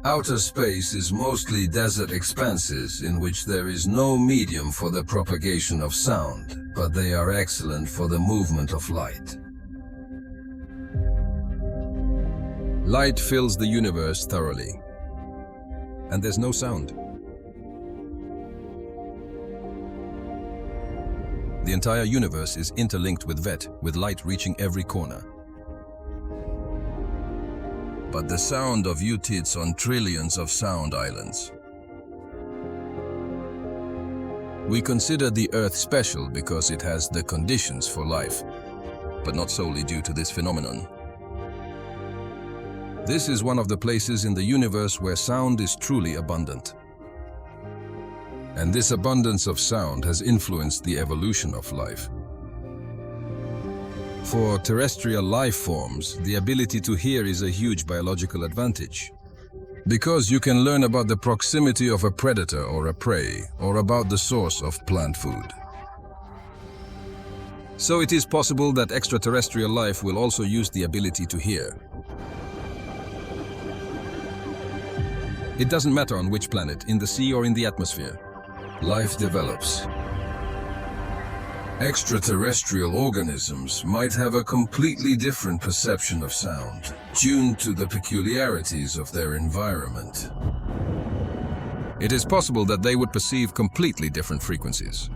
Outer space is mostly desert expanses in which there is no medium for the propagation of sound, but they are excellent for the movement of light. Light fills the universe thoroughly, and there's no sound. The entire universe is interlinked with VET, with light reaching every corner. But the sound of you sits on trillions of sound islands. We consider the Earth special because it has the conditions for life, but not solely due to this phenomenon. This is one of the places in the universe where sound is truly abundant. And this abundance of sound has influenced the evolution of life. For terrestrial life forms, the ability to hear is a huge biological advantage. Because you can learn about the proximity of a predator or a prey, or about the source of plant food. So it is possible that extraterrestrial life will also use the ability to hear. It doesn't matter on which planet, in the sea or in the atmosphere. Life develops. Extraterrestrial organisms might have a completely different perception of sound, tuned to the peculiarities of their environment. It is possible that they would perceive completely different frequencies.